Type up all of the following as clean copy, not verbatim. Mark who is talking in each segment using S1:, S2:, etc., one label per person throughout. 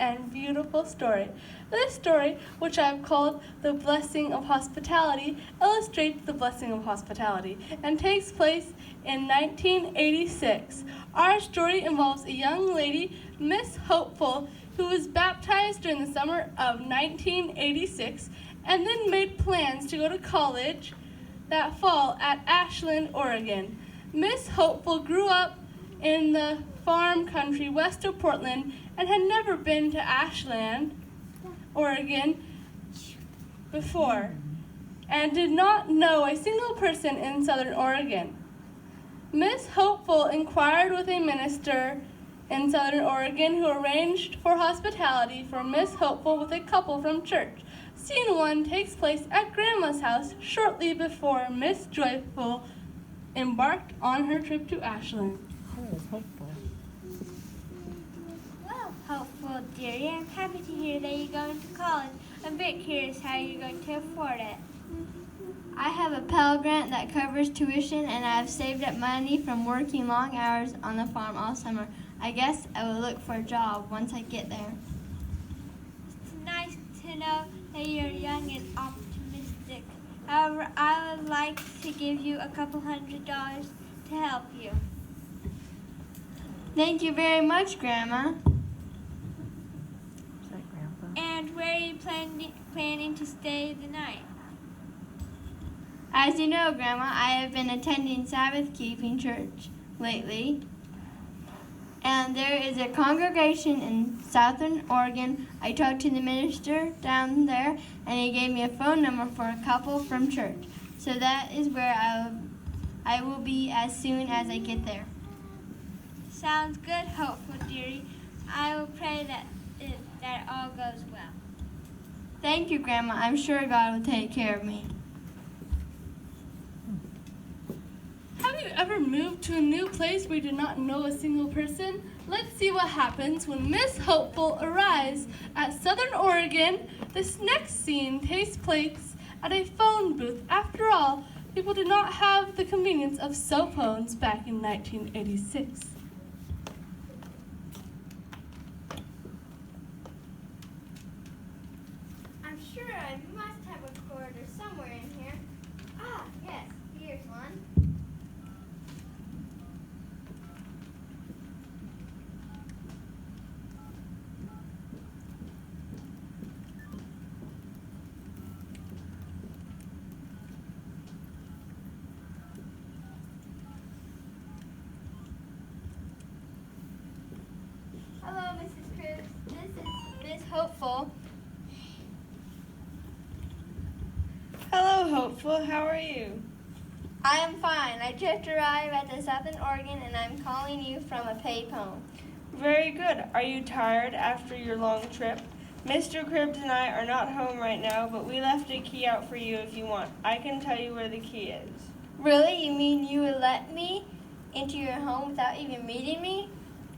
S1: and beautiful story. This story, which I have called The Blessing of Hospitality, illustrates the blessing of hospitality and takes place in 1986. Our story involves a young lady, Miss Hopeful, who was baptized during the summer of 1986 and then made plans to go to college that fall at Ashland, Oregon. Miss Hopeful grew up in the farm country west of Portland and had never been to Ashland, Oregon before, and did not know a single person in Southern Oregon. Miss Hopeful inquired with a minister in Southern Oregon who arranged for hospitality for Miss Hopeful with a couple from church. Scene 1 takes place at Grandma's house shortly before Miss Joyful embarked on her trip to Ashland.
S2: Well, Hopeful, dearie, I'm happy to hear that you're going to college. I'm a bit curious how you're going to afford it. I have a Pell Grant that covers tuition, and I have saved up money from working long hours on the farm all summer. I guess I will look for a job once I get there. It's nice to know that you're young and optimistic. However, I would like to give you a couple $100 to help you. Thank you very much, Grandma.
S3: Is that Grandpa?
S2: And where are you planning to stay the night? As you know, Grandma, I have been attending Sabbath keeping church lately. And there is a congregation in Southern Oregon. I talked to the minister down there, and he gave me a phone number for a couple from church. So that is where I will be as soon as I get there. Sounds good, Hopeful, dearie. I will pray that it all goes well. Thank you, Grandma. I'm sure God will take care of me.
S1: Have you ever moved to a new place where you do not know a single person? Let's see what happens when Miss Hopeful arrives at Southern Oregon. This next scene takes place at a phone booth. After all, people did not have the convenience of cell phones back in 1986.
S2: I'm sure I must have a cord somewhere in here. Ah, yes, here's one. Hello, Mrs. Cribs. This is Miss Hopeful.
S4: Hello, Hopeful. How are you?
S2: I am fine. I just arrived at the Southern Oregon, and I'm calling you from a payphone.
S4: Very good. Are you tired after your long trip? Mr. Cribbs and I are not home right now, but we left a key out for you if you want. I can tell you where the key is.
S2: Really? You mean you would let me into your home without even meeting me?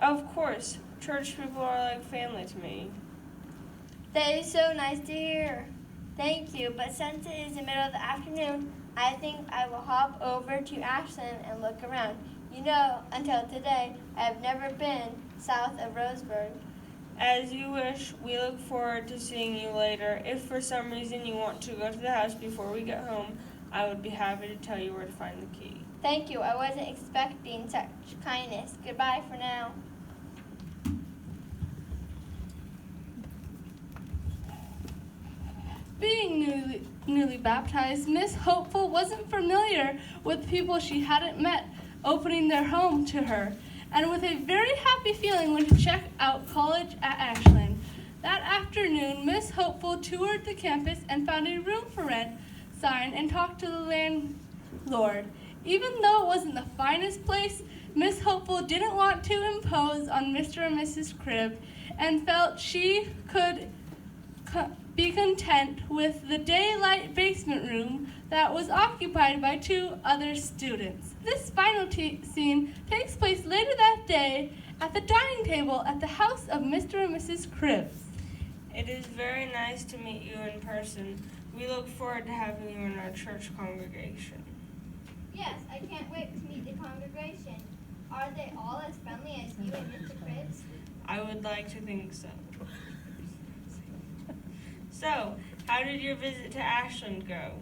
S4: Of course. Church people are like family to me.
S2: That is so nice to hear. Thank you, but since it is the middle of the afternoon, I think I will hop over to Ashland and look around. You know, until today, I have never been south of Roseburg.
S4: As you wish. We look forward to seeing you later. If for some reason you want to go to the house before we get home, I would be happy to tell you where to find the key.
S2: Thank you. I wasn't expecting such kindness. Goodbye for now.
S1: Being newly baptized, Miss Hopeful wasn't familiar with people she hadn't met opening their home to her, and with a very happy feeling went to check out college at Ashland. That afternoon, Miss Hopeful toured the campus and found a room for rent sign and talked to the landlord. Even though it wasn't the finest place, Miss Hopeful didn't want to impose on Mr. and Mrs. Cribb and felt she could be content with the daylight basement room that was occupied by 2 other students. This final scene takes place later that day at the dining table at the house of Mr. and Mrs. Cribbs.
S4: It is very nice to meet you in person. We look forward to having you in our church congregation.
S2: Yes, I can't wait to meet the congregation. Are they all as friendly as you and Mr. Cribbs?
S4: I would like to think so. So, how did your visit to Ashland go?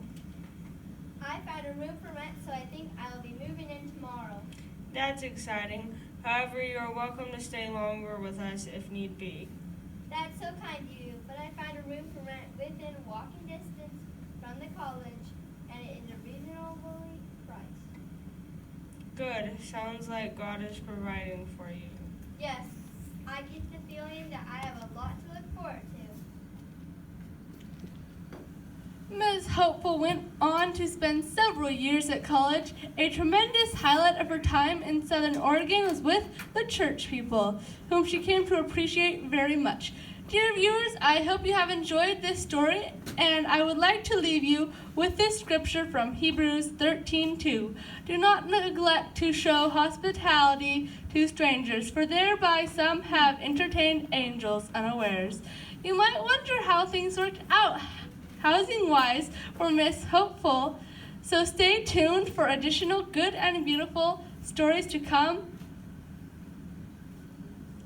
S2: I found a room for rent, so I think I'll be moving in tomorrow.
S4: That's exciting. However, you are welcome to stay longer with us if need be.
S2: That's so kind of you, but I found a room for rent within walking distance from the college, and it is a reasonably priced.
S4: Good. Sounds like God is providing for you.
S2: Yes, I get the feeling that I have a lot to look forward to.
S1: Ms. Hopeful went on to spend several years at college. A tremendous highlight of her time in Southern Oregon was with the church people, whom she came to appreciate very much. Dear viewers, I hope you have enjoyed this story, and I would like to leave you with this scripture from Hebrews 13:2. Do not neglect to show hospitality to strangers, for thereby some have entertained angels unawares. You might wonder how things worked out housing-wise for Miss Hopeful, so stay tuned for additional good and beautiful stories to come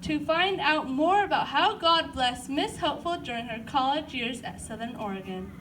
S1: to find out more about how God blessed Miss Hopeful during her college years at Southern Oregon.